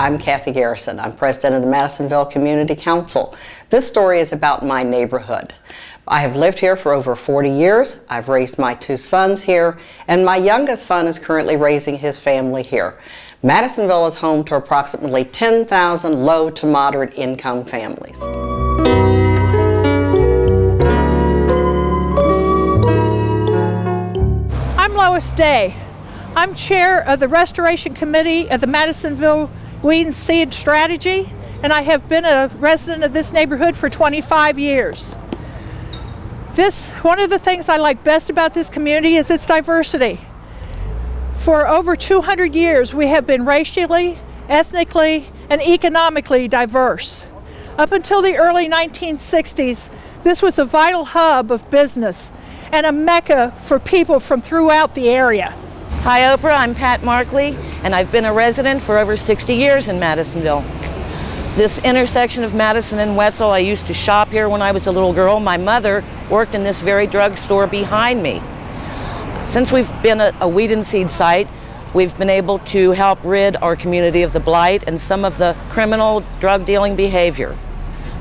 I'm Kathy Garrison. I'm president of the Madisonville Community Council. This story is about my neighborhood. I have lived here for over 40 years. I've raised my 2 sons here, and my youngest son is currently raising his family here. Madisonville is home to approximately 10,000 low to moderate income families. I'm Lois Day. I'm chair of the Restoration Committee of the Madisonville Weed and Seed Strategy, and I have been a resident of this neighborhood for 25 years. One of the things I like best about this community is its diversity. For over 200 years, we have been racially, ethnically, and economically diverse. Up until the early 1960s, this was a vital hub of business and a mecca for people from throughout the area. Hi Oprah, I'm Pat Markley, and I've been a resident for over 60 years in Madisonville. This intersection of Madison and Wetzel, I used to shop here when I was a little girl. My mother worked in this very drugstore behind me. Since we've been a weed and seed site, we've been able to help rid our community of the blight and some of the criminal drug dealing behavior.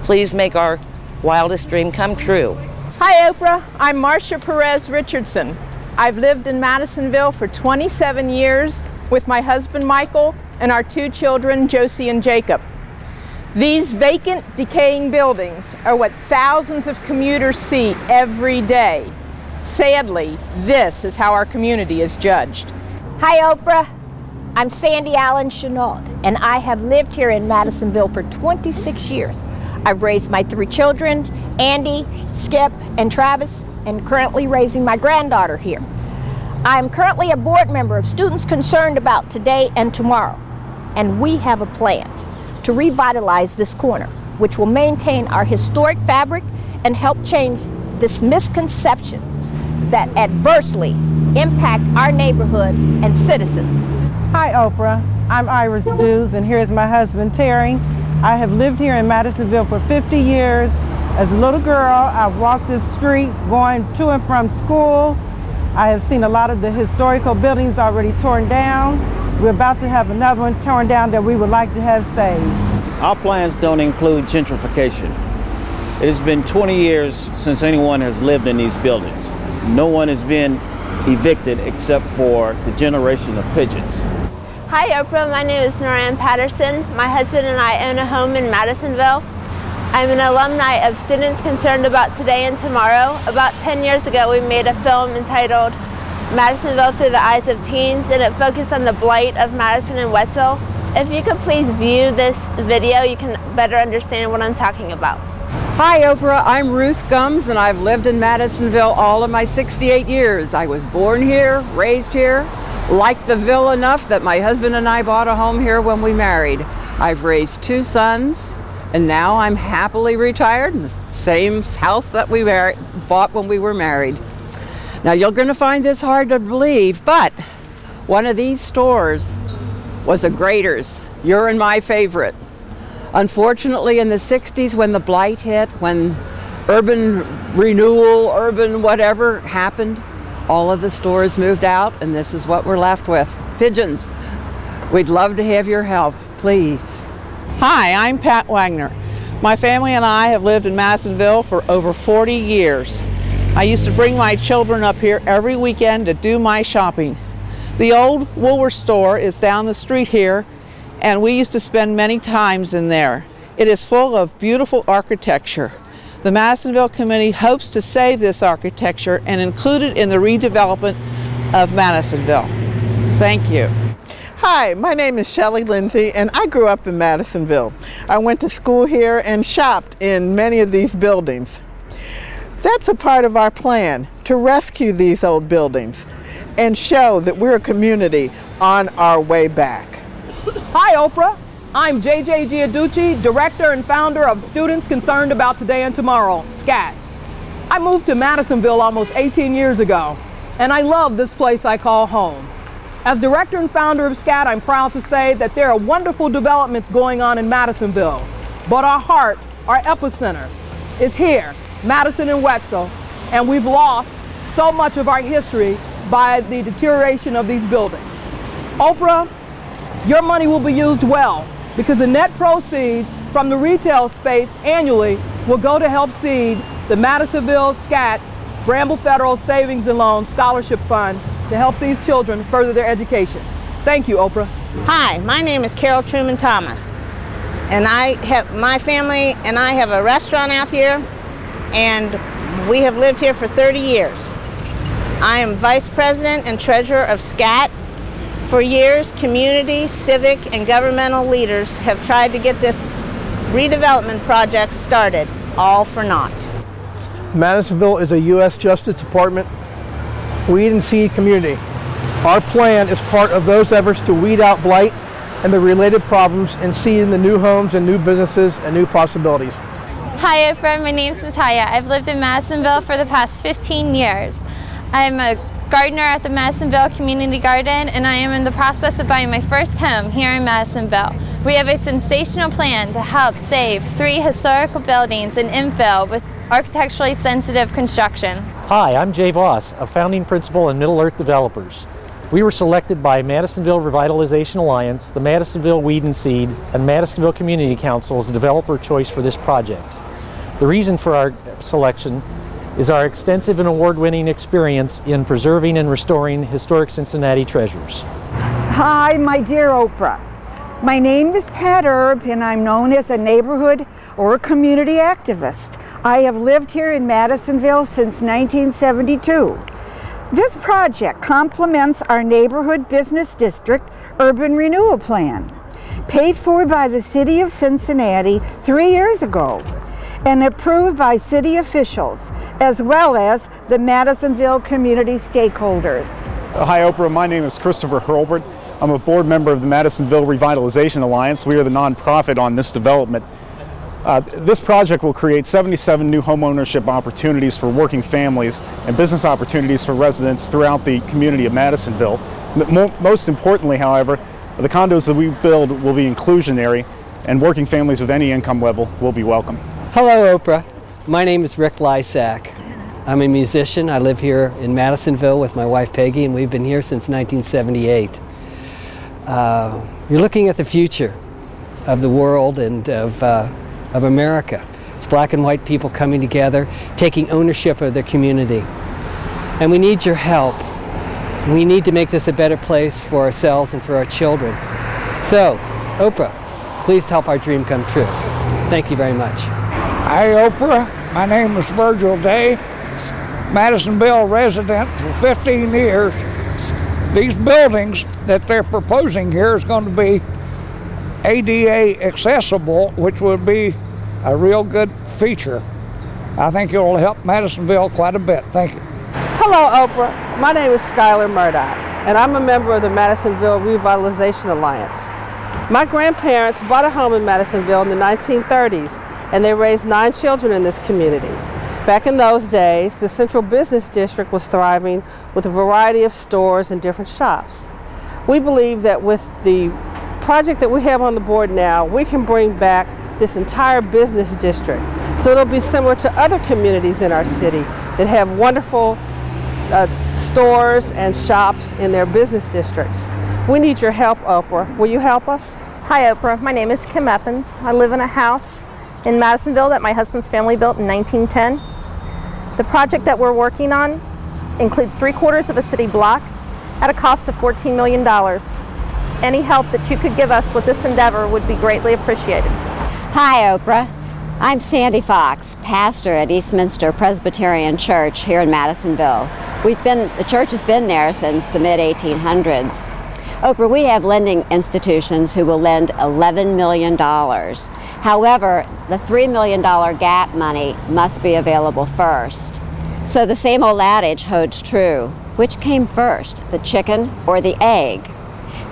Please make our wildest dream come true. Hi Oprah, I'm Marcia Perez Richardson. I've lived in Madisonville for 27 years with my husband Michael and our 2 children Josie and Jacob. These vacant, decaying buildings are what thousands of commuters see every day. Sadly, this is how our community is judged. Hi Oprah, I'm Sandy Allen Chenault, and I have lived here in Madisonville for 26 years. I've raised my 3 children, Andy, Skip, and Travis, and currently raising my granddaughter here. I'm currently a board member of Students Concerned About Today and Tomorrow, and we have a plan to revitalize this corner, which will maintain our historic fabric and help change this misconceptions that adversely impact our neighborhood and citizens. Hi Oprah, I'm Iris Dews, and here's my husband Terry. I have lived here in Madisonville for 50 years. As a little girl, I've walked this street going to and from school. I have seen a lot of the historical buildings already torn down. We're about to have another one torn down that we would like to have saved. Our plans don't include gentrification. It has been 20 years since anyone has lived in these buildings. No one has been evicted except for the generation of pigeons. Hi Oprah, my name is Noran Patterson. My husband and I own a home in Madisonville. I'm an alumni of Students Concerned About Today and Tomorrow. About 10 years ago, we made a film entitled Madisonville Through the Eyes of Teens, and it focused on the blight of Madison and Wetzel. If you could please view this video, you can better understand what I'm talking about. Hi Oprah, I'm Ruth Gumbs, and I've lived in Madisonville all of my 68 years. I was born here, raised here, liked the Ville enough that my husband and I bought a home here when we married. I've raised 2 sons. And now I'm happily retired in the same house that we bought when we were married. Now you're going to find this hard to believe, but one of these stores was a Grader's. Your and my favorite. Unfortunately, in the 60s when the blight hit, when urban renewal, urban whatever happened, all of the stores moved out, and this is what we're left with. Pigeons. We'd love to have your help, please. Hi, I'm Pat Wagner. My family and I have lived in Madisonville for over 40 years. I used to bring my children up here every weekend to do my shopping. The old Woolworth store is down the street here, and we used to spend many times in there. It is full of beautiful architecture. The Madisonville Committee hopes to save this architecture and include it in the redevelopment of Madisonville. Thank you. Hi, my name is Shelley Lindsay, and I grew up in Madisonville. I went to school here and shopped in many of these buildings. That's a part of our plan, to rescue these old buildings and show that we're a community on our way back. Hi Oprah, I'm JJ Giaducci, Director and Founder of Students Concerned About Today and Tomorrow, SCAT. I moved to Madisonville almost 18 years ago, and I love this place I call home. As Director and Founder of SCAT, I'm proud to say that there are wonderful developments going on in Madisonville, but our heart, our epicenter, is here, Madison and Wetzel, and we've lost so much of our history by the deterioration of these buildings. Oprah, your money will be used well, because the net proceeds from the retail space annually will go to help seed the Madisonville SCAT Bramble Federal Savings and Loan Scholarship Fund to help these children further their education. Thank you, Oprah. Hi, my name is Carol Truman Thomas, and my family and I have a restaurant out here, and we have lived here for 30 years. I am Vice President and Treasurer of SCAT. For years, community, civic, and governmental leaders have tried to get this redevelopment project started, all for naught. Madisonville is a U.S. Justice Department weed and seed community. Our plan is part of those efforts to weed out blight and the related problems and seed in the new homes and new businesses and new possibilities. Hi Oprah, my name is Natalia. I've lived in Madisonville for the past 15 years. I'm a gardener at the Madisonville Community Garden, and I am in the process of buying my first home here in Madisonville. We have a sensational plan to help save 3 historical buildings and infill with architecturally sensitive construction. Hi, I'm Jay Voss, a founding principal in Middle Earth Developers. We were selected by Madisonville Revitalization Alliance, the Madisonville Weed and Seed, and Madisonville Community Council as a developer choice for this project. The reason for our selection is our extensive and award-winning experience in preserving and restoring historic Cincinnati treasures. Hi, my dear Oprah. My name is Pat Erb, and I'm known as a neighborhood or community activist. I have lived here in Madisonville since 1972. This project complements our neighborhood business district urban renewal plan, paid for by the City of Cincinnati 3 years ago, and approved by city officials, as well as the Madisonville community stakeholders. Hi Oprah, my name is Christopher Hurlbert. I'm a board member of the Madisonville Revitalization Alliance. We are the nonprofit on this development. This project will create 77 new homeownership opportunities for working families and business opportunities for residents throughout the community of Madisonville. Most importantly, however, the condos that we build will be inclusionary, and working families of any income level will be welcome. Hello Oprah, my name is Rick Lysak. I'm a musician. I live here in Madisonville with my wife Peggy, and we've been here since 1978. You're looking at the future of the world and of America. It's black and white people coming together, taking ownership of their community. And we need your help. We need to make this a better place for ourselves and for our children. So, Oprah, please help our dream come true. Thank you very much. Hi Oprah, my name is Virgil Day, Madisonville resident for 15 years. These buildings that they're proposing here is going to be ADA accessible, which would be a real good feature. I think it will help Madisonville quite a bit. Thank you. Hello Oprah, my name is Skylar Murdoch, and I'm a member of the Madisonville Revitalization Alliance. My grandparents bought a home in Madisonville in the 1930s, and they raised 9 children in this community. Back in those days, the central business district was thriving with a variety of stores and different shops. We believe that with the project that we have on the board now, we can bring back this entire business district. So it'll be similar to other communities in our city that have wonderful stores and shops in their business districts. We need your help, Oprah. Will you help us? Hi Oprah, my name is Kim Eppins. I live in a house in Madisonville that my husband's family built in 1910. The project that we're working on includes 3/4 of a city block at a cost of $14 million. Any help that you could give us with this endeavor would be greatly appreciated. Hi Oprah, I'm Sandy Fox, pastor at Eastminster Presbyterian Church here in Madisonville. The church has been there since the mid-1800s. Oprah, we have lending institutions who will lend $11 million. However, the $3 million gap money must be available first. So the same old adage holds true. Which came first, the chicken or the egg?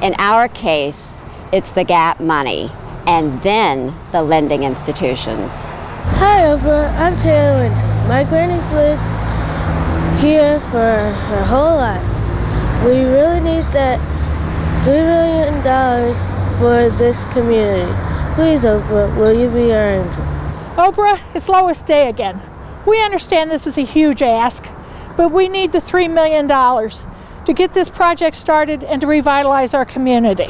In our case, it's the gap money, and then the lending institutions. Hi Oprah, I'm Taylor Lynch. My granny's lived here for her whole life. We really need that $3 million for this community. Please, Oprah, will you be our angel? Oprah, it's Lois Day again. We understand this is a huge ask, but we need the $3 million to get this project started and to revitalize our community.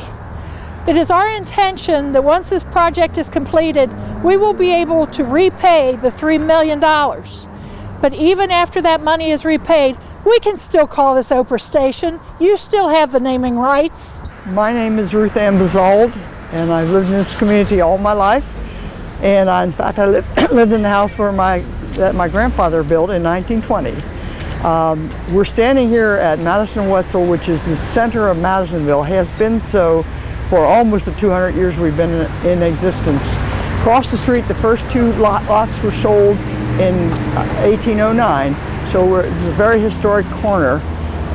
It is our intention that once this project is completed, we will be able to repay the $3 million. But even after that money is repaid, we can still call this Oprah Station. You still have the naming rights. My name is Ruth Ann Bazald, and I've lived in this community all my life. And in fact, I lived in the house that my grandfather built in 1920. We're standing here at Madison Wetzel, which is the center of Madisonville, has been so for almost the 200 years we've been in existence. Across the street, the first two lots were sold in 1809, so it's a very historic corner.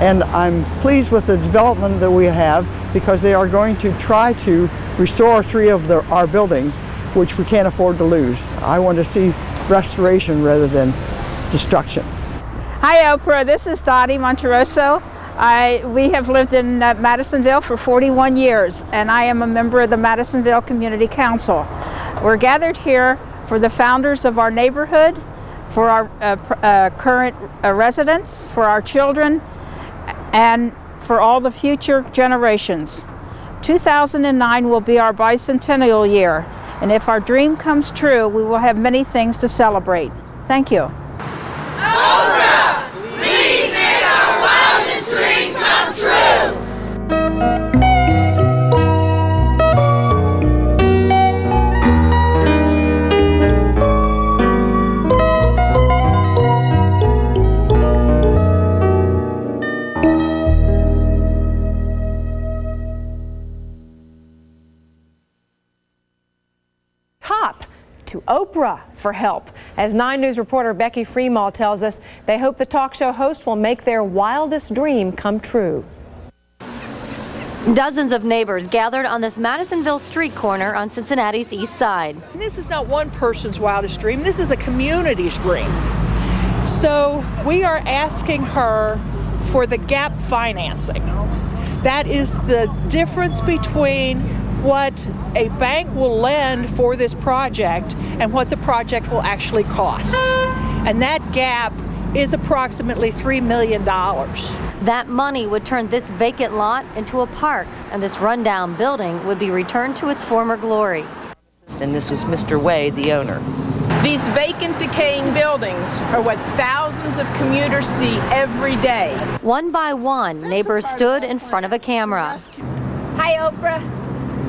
And I'm pleased with the development that we have because they are going to try to restore three of our buildings, which we can't afford to lose. I want to see restoration rather than destruction. Hi Oprah, this is Dottie Monteroso. We have lived in Madisonville for 41 years, and I am a member of the Madisonville Community Council. We're gathered here for the founders of our neighborhood, for our current residents, for our children, and for all the future generations. 2009 will be our bicentennial year, and if our dream comes true, we will have many things to celebrate. Thank you. Oprah, please make our wildest dream come true. To Oprah for help. As 9 News reporter Becky Freemall tells us, they hope the talk show host will make their wildest dream come true. Dozens of neighbors gathered on this Madisonville street corner on Cincinnati's east side. This is not one person's wildest dream, this is a community's dream. So we are asking her for the gap financing. That is the difference between what a bank will lend for this project and what the project will actually cost. And that gap is approximately $3 million. That money would turn this vacant lot into a park, and this rundown building would be returned to its former glory. And this was Mr. Wade, the owner. These vacant, decaying buildings are what thousands of commuters see every day. One by one, neighbors stood in front of a camera. Hi, Oprah.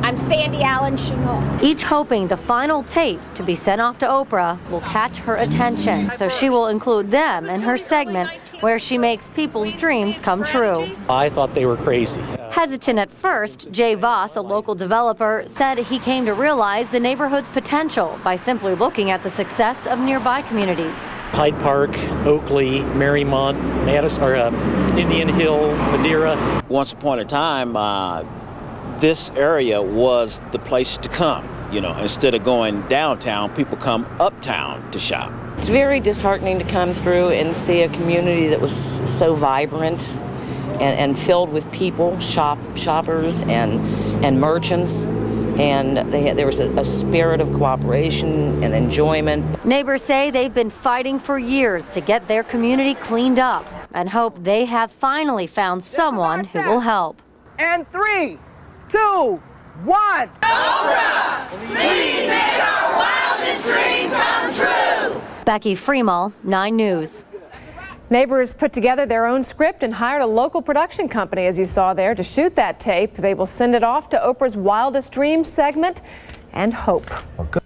I'm Sandy Allen Chenault. Each hoping the final tape to be sent off to Oprah will catch her attention, so she will include them in her segment where she makes people's dreams come true. I thought they were crazy. Hesitant at first, Jay Voss, a local developer, said he came to realize the neighborhood's potential by simply looking at the success of nearby communities. Hyde Park, Oakley, Marymount, Indian Hill, Madeira. Once upon a time, this area was the place to come. You know, instead of going downtown, people come uptown to shop. It's very disheartening to come through and see a community that was so vibrant and filled with people, shoppers and merchants. And there was a spirit of cooperation and enjoyment. Neighbors say they've been fighting for years to get their community cleaned up and hope they have finally found someone who will help. And 3, 2, 1. Oprah, please make our wildest dream come true. Becky Freemall, 9 News. Neighbors put together their own script and hired a local production company, as you saw there, to shoot that tape. They will send it off to Oprah's Wildest Dreams segment and hope. Well, good.